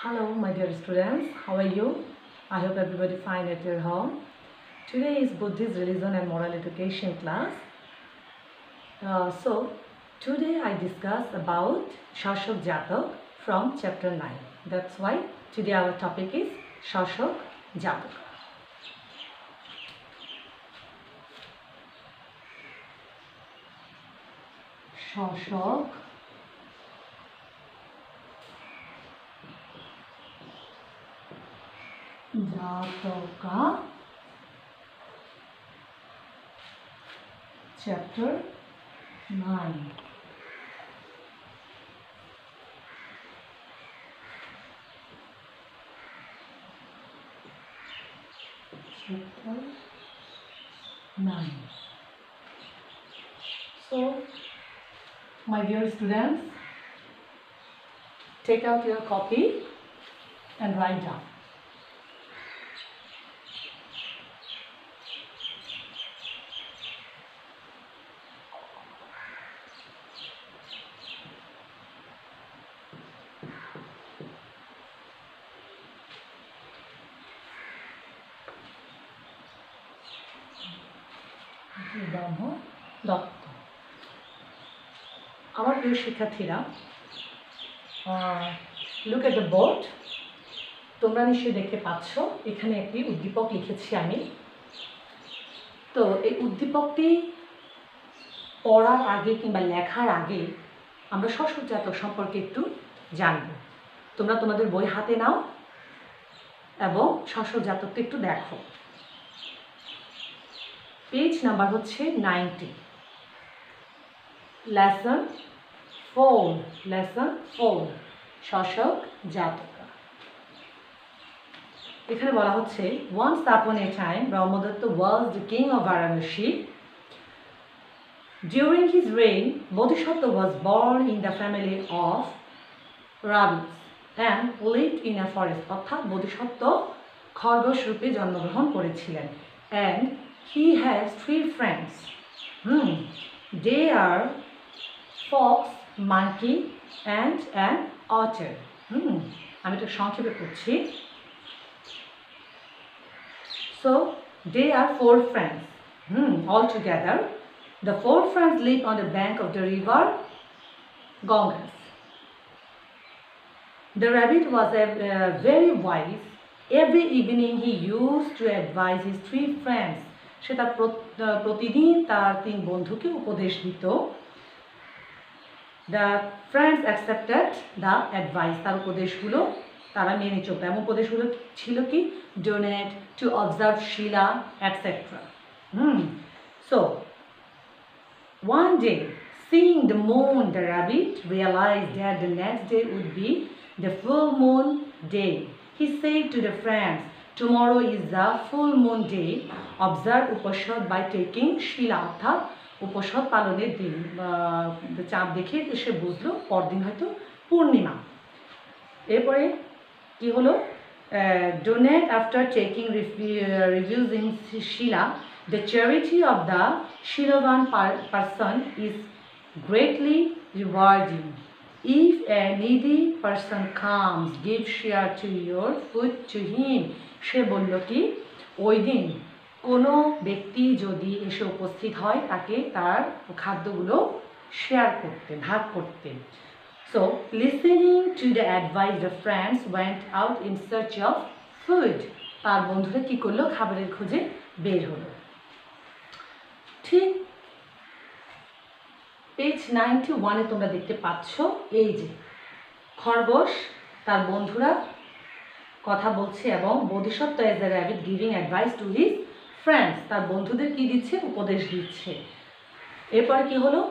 Hello, my dear students. How are you? I hope everybody fine at your home. Today is Buddhist religion and moral education class. Today I discuss about Shashok Jatak from chapter 9. That's why today our topic is Shashok Jatak. Shashok Jataka chapter 9. Chapter 9. So, my dear students, take out your copy and write down. Dutta. আমার প্রিয় শিক্ষার্থীরা, look at the board. তোমরা নিশ্চয়ই দেখতে পাচ্ছ এখানে একটি উদ্দীপক লিখেছি আমি। তো এই উদ্দীপকটি পড়ার আগে কিংবা লেখার আগে আমরা শশক জাতক সম্পর্কে একটু জানব। তোমরা তোমাদের বই হাতে নাও এবং শশক জাতকটা একটু দেখো। পেজ নাম্বার হচ্ছে 90, লেসন 4 শশক জাতকা। এখানে বলা হচ্ছে, once upon a time Brahmadatta was the king of Varanasi. During his reign, Bodhisattva was born in the family of rabbits and lived in a forest. অর্থাৎ বোধিসত্ত্ব খরগোশ রূপে জন্মগ্রহণ করেছিলেন। And he has 3 friends. They are fox, monkey and an otter. আমি একটু সংক্ষেপে পড়ছি। So they are 4 friends. All together, the 4 friends live on the bank of the river Ganges. The rabbit was very wise. Every evening he used to advise his 3 friends. সে তার প্রতিদিন তার 3 বন্ধুকে উপদেশ দিত। The friends accepted the advice. তার উপদেশগুলো তারা মেনে চলত। এবং উপদেশগুলো ছিল কি? Donate, to observe Shila, etc. So, one day, seeing the moon, the rabbit realized that the next day would be the full moon day. He said to the friends, tomorrow is the full moon day. Observe Upashad by taking Shila. অর্থাৎ উপসদ পালনের দিন চাঁদ দেখে সে বুঝলো পরদিন হয়তো পূর্ণিমা। এরপরে কি হলো? Donate after taking reviews in Shila. The charity of the Shilavan person is greatly rewarding. If a needy person comes, give share to your food to him. সে বলল কি, ওই দিন কোনো ব্যক্তি যদি এসে উপস্থিত হয় তাকে তার খাদ্যগুলো শেয়ার করতে, ভাগ করতে। So, listening to the advice, the friends went out in search of food. তার বন্ধুরা কি করলো? খাবারের খোঁজে বের হলো। ঠিক পেজ 91-এ তোমরা দেখতে পাচ্ছ এই যে খরগোশ তার বন্ধুরা কথা বলছে এবং বোধিসত্ত্ব as a rabbit giving advice to his friends, তার বন্ধুদের কি দিচ্ছে? উপদেশ দিচ্ছে। এরপরে কি হলো?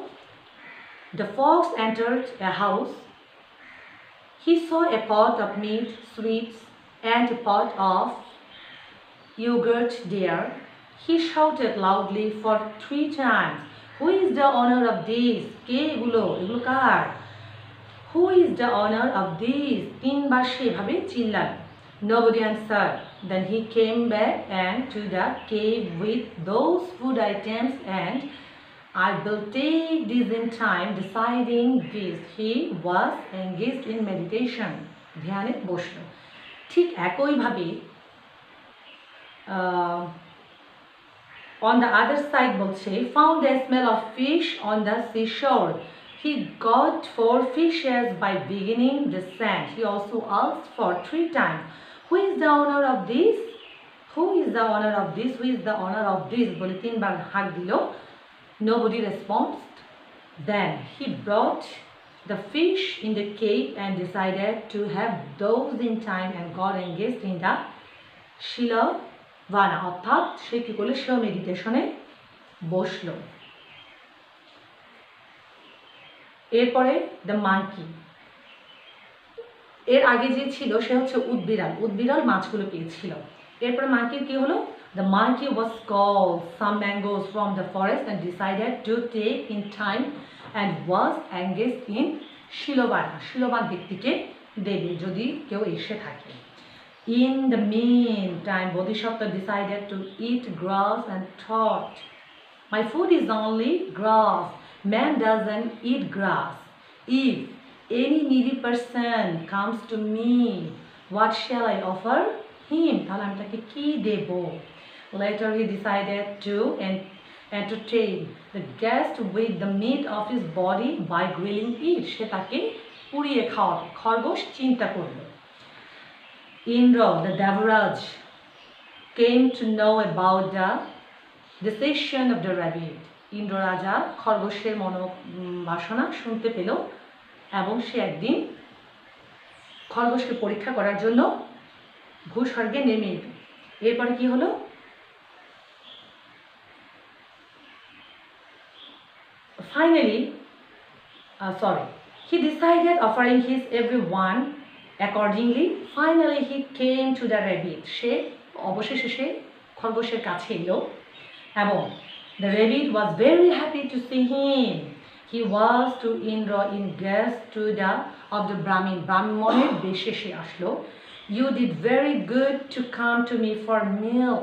The fox entered a house. He saw a pot of meat, sweets, and a pot of yogurt there. He shouted loudly for 3 times, who is the owner of this? কে এগুলো? এগুলো কার? Who is the owner of this? 3 বার সেভাবে চিল্লাল। Nobody answered. Then he came back and to the cave with those food items, and I will take this in time deciding this. He was engaged in meditation. ধ্যানে বসলো। ঠিক একইভাবে on the other side বলছে found a smell of fish on the seashore. He got 4 fishes by beginning the sand. He also asked for 3 times. Who is the owner of this? Who is the owner of this? Who is the owner of this? বলে 3 বার হাঁক দিল। Nobody responded. Then he brought the fish in the cave and decided to have those in time and got engaged in the শিলভানা, অর্থাৎ সে কি করলো, সে মেডিটেশনে বসলো। এরপরে the monkey, এর আগে যে ছিল সে হচ্ছে উদবিড়াল, উদবিড়াল মাছগুলো পেয়েছিল। এরপরে মাঙ্কির কি হলো, the monkey was called some mangoes from the forest and decided to take in time and was engaged in শিলবানা, শিলবান ব্যক্তিকে দেবে যদি কেউ এসে থাকে। In the meantime, Bodhisattva decided to eat grass and thought, my food is only grass. Man doesn't eat grass. If any needy person comes to me, what shall I offer him? তাহলে আমি তাকে কি দেব? Later he decided to entertain the guest with the meat of his body by grilling it. সে তাকে পুড়িয়ে খাওয়াবে। খরগোশ চিন্তা করল। Indra, the Devaraj, came to know about the decision of the rabbit. Indra রাজা খরগোশের মনোবাসনা শুনতে পেল এবং সে একদিন খরগোশকে পরীক্ষা করার জন্য ভূস্বর্গে নেমে এল। এরপরে কি হলো, finally, he decided offering his everyone accordingly. Finally he came to the rabbit. সে অবশেষে সে খরগোশের কাছে এলো এবং the rabbit was very happy to see him. He was to Indra in guest to the of the Brahmin. ব্রাহ্মণের বেশে সে আসলো। You did very good to come to me for meal.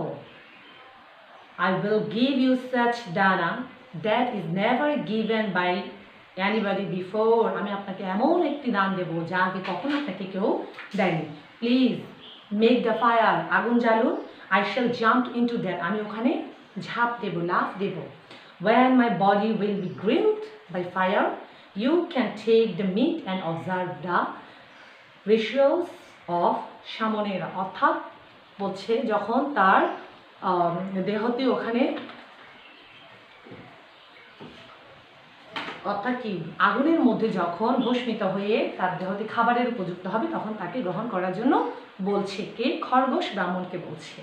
I will give you such dana that is never given by anybody before. আমি আপনাকে এমন একটি দান দেব যা আগে কখনো আপনাকে কেউ দেয়নি। প্লিজ মেক দ্য ফায়ার, আগুন জ্বালুন। I shall jump into that, আমি ওখানে ঝাঁপ দেব, লাফ দেব। When my body will be grilled by fire, you can take the meat and observe the rituals of Shamonera. অর্থাৎ বলছে যখন তার দেহটি ওখানে, অর্থাৎ কি আগুনের মধ্যে যখন ভস্মিত হয়ে তার দেহটি খাবারের উপযুক্ত হবে তখন তাকে গ্রহণ করার জন্য বলছে। কে? খরগোশ ব্রাহ্মণকে বলছে।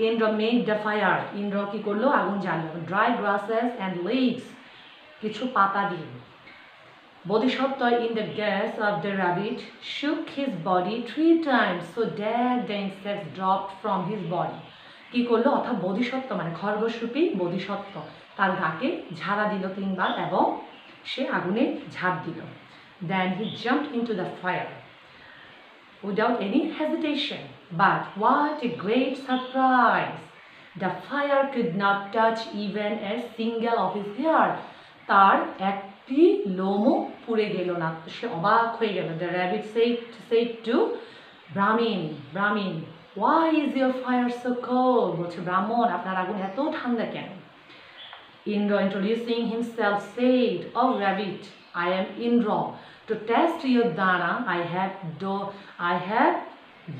Indra made the fire. Indra কি করলো? আগুন জ্বাললো। Dry grasses and leaves, কিছু পাতা দিয়ে। Bodhisattva in the gas of the rabbit shook his body 3 times so that the insects dropped from his body. কি করলো? অর্থাৎ বোধিসত্ত্ব মানে খরগোশ রূপী বোধিসত্ত্ব তার গাকে ঝাড়া দিল 3 বার এবং সে আগুনে ঝাঁপ দিল। Then he jumped into the fire without any hesitation. But what a great surprise! The fire could not touch even a single of his hair. তার একটি লোমও পুড়ে গেল না। সে অবাক হয়ে গেল। The rabbit said to Brahmin, why is your fire so cold? বলছে ব্রাহ্মণ, আপনার আগুন এত ঠান্ডা কেন? Indra, introducing himself, said, oh rabbit, I am Indra. To test your dana, I have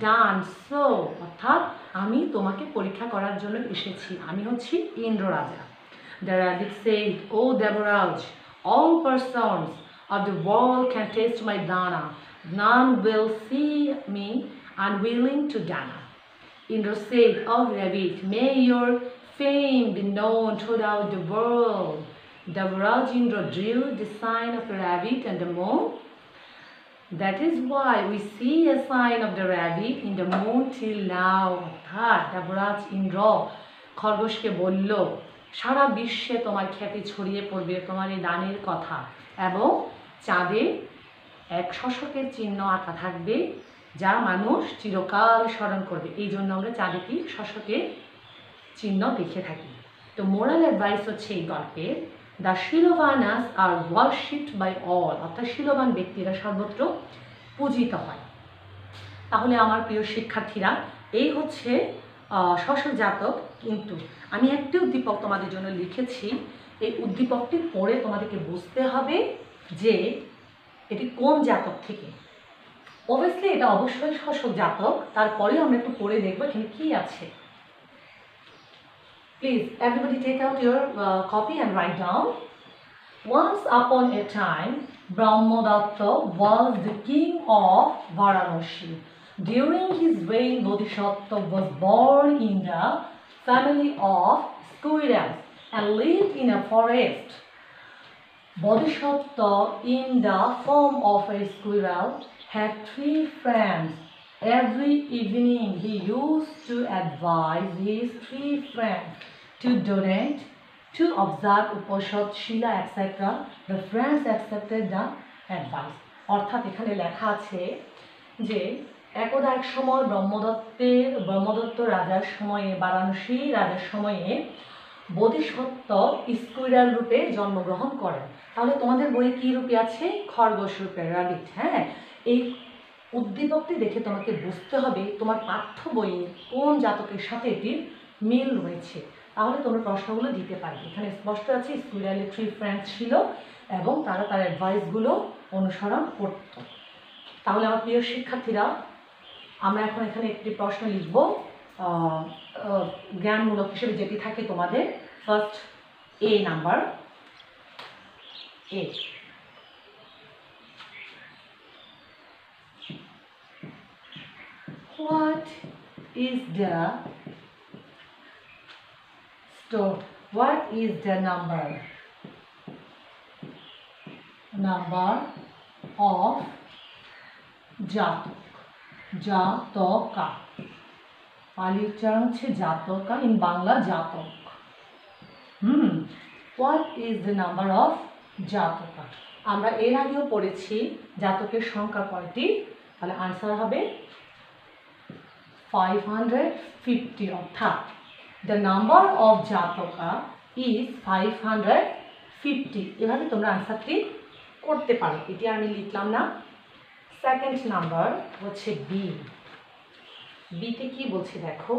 done so. অর্থাৎ আমি তোমাকে পরীক্ষা করার জন্য এসেছি। আমি হচ্ছি ইন্দ্র রাজা। The rabbit said, oh Devaraj, all persons of the world can taste my dana. None will see me unwilling to dana. Indra said, oh rabbit, may your fame be known throughout the world. Devaraj Indra drew the sign of a rabbit and the moon. That is why we see a sign of the rabbit in the moon till now. অর্থাৎ দেবরাজ ইন্দ্র খরগোশকে বলল, সারা বিশ্বে তোমার খ্যাতি ছড়িয়ে পড়বে তোমার এই দানের কথা, এবং চাঁদে এক শশকের চিহ্ন আঁকা থাকবে যা মানুষ চিরকাল স্মরণ করবে। এই জন্য আমরা চাঁদে কি শশকের চিহ্ন দেখে থাকি। তো মোরাল অ্যাডভাইস হচ্ছে এই গল্পের, দ্য শিলভানাস আর ওয়ার্শিপড বাই অল, অর্থাৎ শিলবান ব্যক্তিরা সর্বত্র পূজিত হয়। তাহলে আমার প্রিয় শিক্ষার্থীরা, এই হচ্ছে সশক জাতক। কিন্তু আমি একটি উদ্দীপক তোমাদের জন্য লিখেছি। এই উদ্দীপকটি পড়ে তোমাদেরকে বুঝতে হবে যে এটি কোন জাতক থেকে। অবভিয়াসলি এটা অবশ্যই সশক জাতক, তারপরেও আমরা একটু পড়ে দেখবো এখানে কি আছে। Please everybody take out your copy and write down. Once upon a time, Brahmadatta was the king of Varanasi. During his reign, Bodhisattva was born in the family of squirrels and lived in a forest. Bodhisattva, in the form of a squirrel, had 3 friends. Every evening he used to advise his 3 friends to donate, to observe Upanishad, Shila, etc. The friends accepted the advice. অর্থাৎ এখানে লেখা আছে যে একদা এক সময় ব্রহ্মদত্ত রাজার সময়ে, বারাণসী রাজার সময়ে বোধিসত্ত্ব স্কুইরাল রূপে জন্মগ্রহণ করেন। তাহলে তোমাদের বইয়ে কী রূপে আছে? খরগোশ রূপে, রাবিট। হ্যাঁ, এই উদ্দীপকটি দেখে তোমাকে বুঝতে হবে তোমার পাঠ্য বইয়ে কোন জাতকের সাথে এটির মিল রয়েছে। তাহলে তোমরা প্রশ্নগুলো দিতে পারবে। এখানে স্পষ্ট আছে স্কুইরালের 3 ফ্রেন্ডস ছিল এবং তারা তার অ্যাডভাইসগুলো অনুসরণ করত। তাহলে আমার প্রিয় শিক্ষার্থীরা, আমরা এখন এখানে একটি প্রশ্ন লিখব জ্ঞানমূলক হিসেবে, যেটি থাকে তোমাদের first A number. A, what is the number of Jataka? Pali উচ্চারণ হচ্ছে জাতকা, ইন বাংলা জাতক। What is the number of Jataka? আমরা এর আগেও পড়েছি জাতকের সংখ্যা কয়টি। তাহলে আনসার হবে 550, অর্থাৎ দ্য নাম্বার অফ জাতকা ইজ 550। এভাবে তোমরা আনসারটি করতে পারো, এটি আমি লিখলাম না। সেকেন্ড নাম্বার হচ্ছে বি। বিতে কি বলছে দেখো।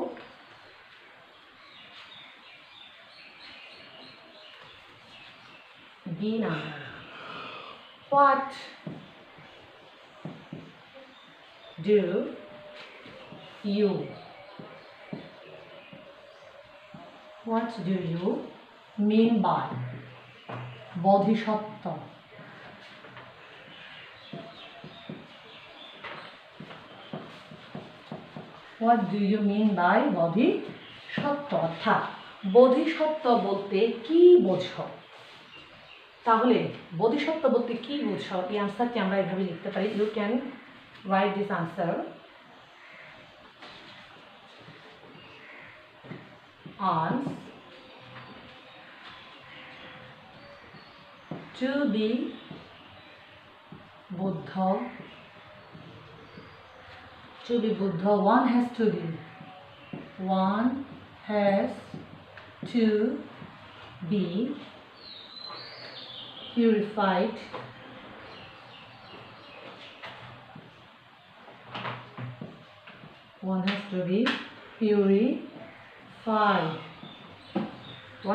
B number, what do you mean by Bodhisattva? What do you mean by Bodhisattva? অর্থাৎ বোধিসত্ত্ব বলতে কি বোঝো? তাহলে বোধিসত্ত্ব বলতে কি বোঝো, এই আনসারটি আমরা এভাবে লিখতে পারি। You can write this answer. To be Buddha, one has to be purified. One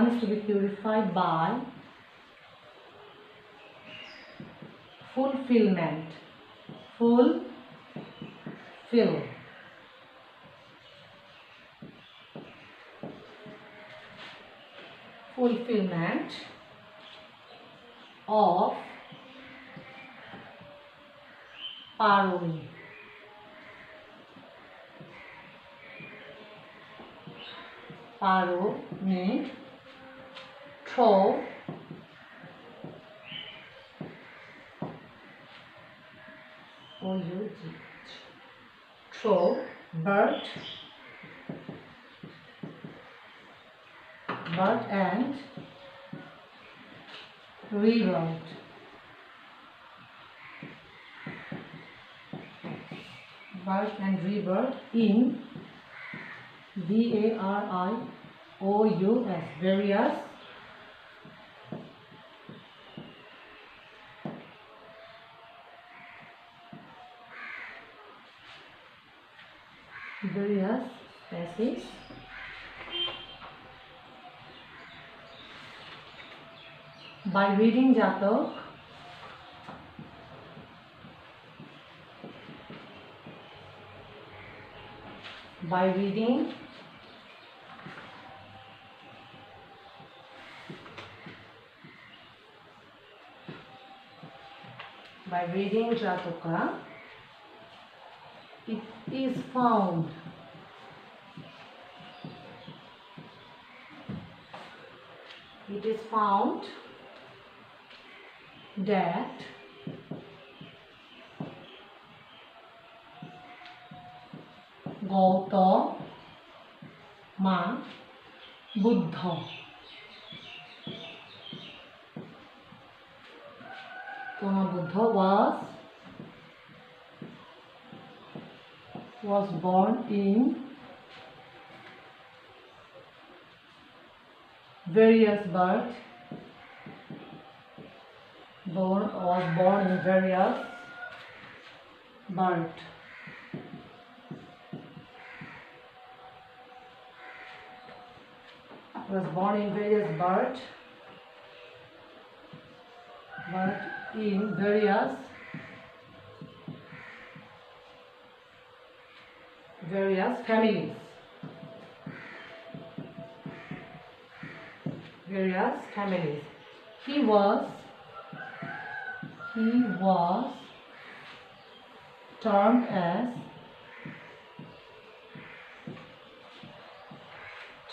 has to be purified by fulfillment of parami. Throw, bird and rebirth. Birth and rebirth in VARIOUS, various various species by reading Jatak, by reading Jataka, it is found that Gautama Buddha was born in various birth, was born in various birth. Was born in various birth, but in various families. He was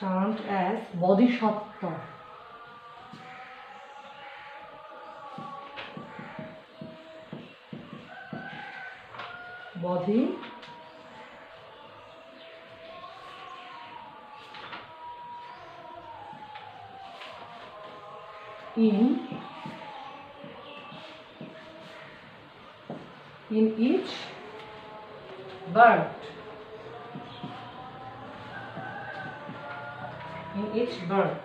termed as Bodhisattva. In each birth.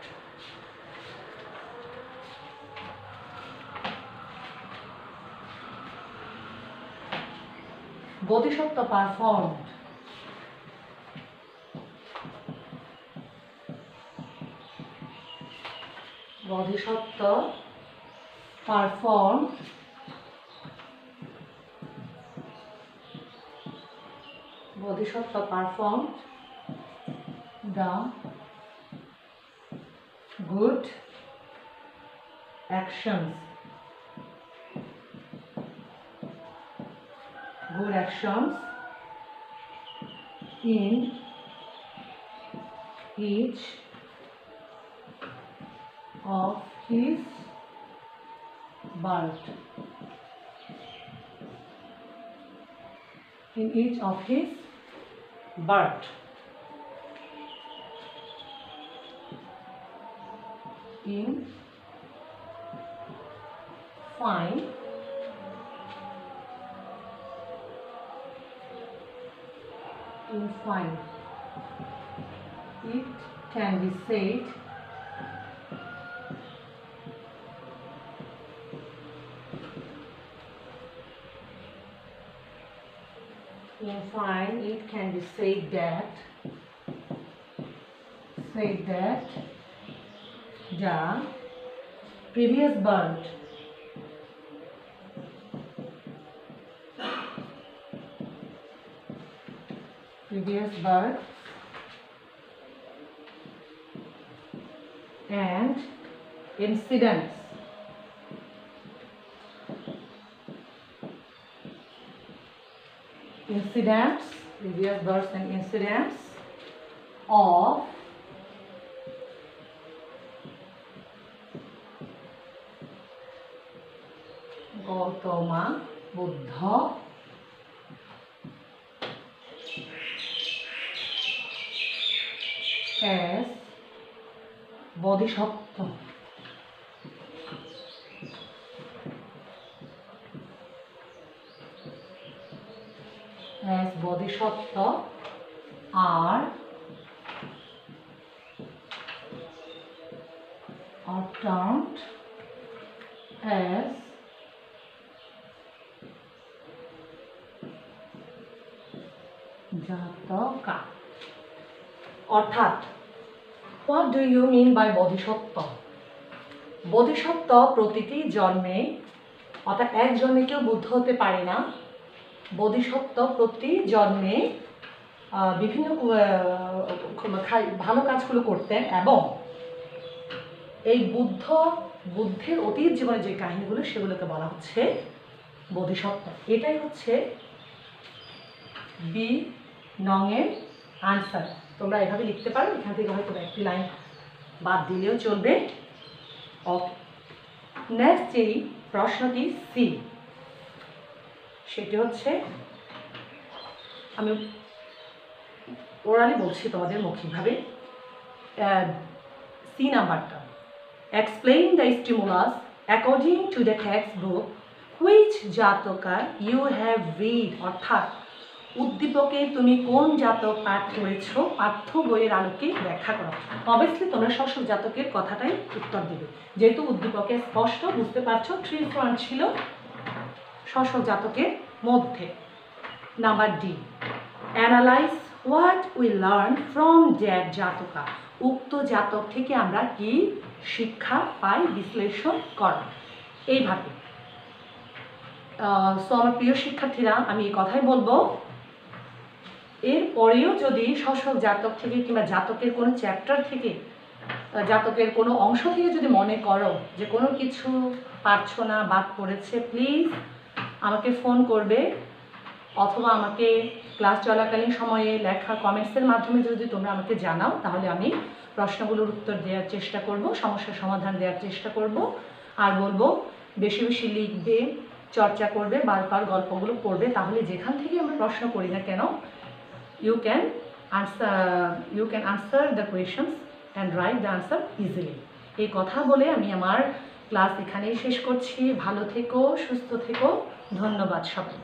Bodhisattva performed the good actions in each of his birth. In fine, it can be said that the previous birth and incidents previous births and incidents of Gautama Buddha as Bodhisattva. Are termed as Jataka. অর্থাৎ what do you mean by Bodhisattva? Bodhisattva প্রতিটি জন্মে, অর্থাৎ এক জন্মে কেউ বুদ্ধ হতে পারে না। বোধিসত্ত্ব প্রতি জন্মে বিভিন্ন ভালো কাজগুলো করতেন এবং এই বুদ্ধের অতীত জীবনে যে কাহিনীগুলো সেগুলোকে বলা হচ্ছে বোধিসত্ত্ব। এটাই হচ্ছে বি নংয়ের আনসার। তোমরা এভাবে লিখতে পারো, এখান থেকে হয়তো একটি লাইন বাদ দিলেও চলবে। নেক্সট যেই প্রশ্নটি সি, সেটি হচ্ছে, আমি ওরালি বলছি তোমাদের মৌখিকভাবে। সি নাম্বারটা, explain the stimulus according to the text book which Jataka you have read. অর্থাৎ উদ্দীপকে তুমি কোন জাতক পাঠ করেছ, পাঠ্য বইয়ের আলোকে ব্যাখ্যা করো। অবভিয়াসলি তোমরা শস্য জাতকের কথাটাই উত্তর দেবে, যেহেতু উদ্দীপকে স্পষ্ট বুঝতে পারছো 3 ফ্রন্ট ছিল শস্য জাতকের মধ্যে। Number D, analyse what we learn from that Jataka. উক্ত জাতক থেকে আমরা কি শিক্ষা পাই, বিশ্লেষণ করো। এইভাবে সো আমার প্রিয় শিক্ষার্থীরা, আমি এই কথাই বলবো, এরপরেও যদি শস্য জাতক থেকে কিংবা জাতকের কোনো চ্যাপ্টার থেকে, জাতকের কোনো অংশ থেকে যদি মনে করো যে কোনো কিছু পারছো না, বাদ পড়েছে, প্লিজ আমাকে ফোন করবে, অথবা আমাকে ক্লাস চলাকালীন সময়ে লেখা কমেন্টসের মাধ্যমে যদি তোমরা আমাকে জানাও, তাহলে আমি প্রশ্নগুলোর উত্তর দেওয়ার চেষ্টা করব, সমস্যার সমাধান দেওয়ার চেষ্টা করব। আর বলবো বেশি বেশি লিখবে, চর্চা করবে, বারবার গল্পগুলো পড়বে, তাহলে যেখান থেকে আমরা প্রশ্ন করি না কেন, you can answer the questions and write the answer easily. এই কথা বলে আমি আমার ক্লাস এখানেই শেষ করছি। ভালো থেকো, সুস্থ থেকো, ধন্যবাদ সবাই।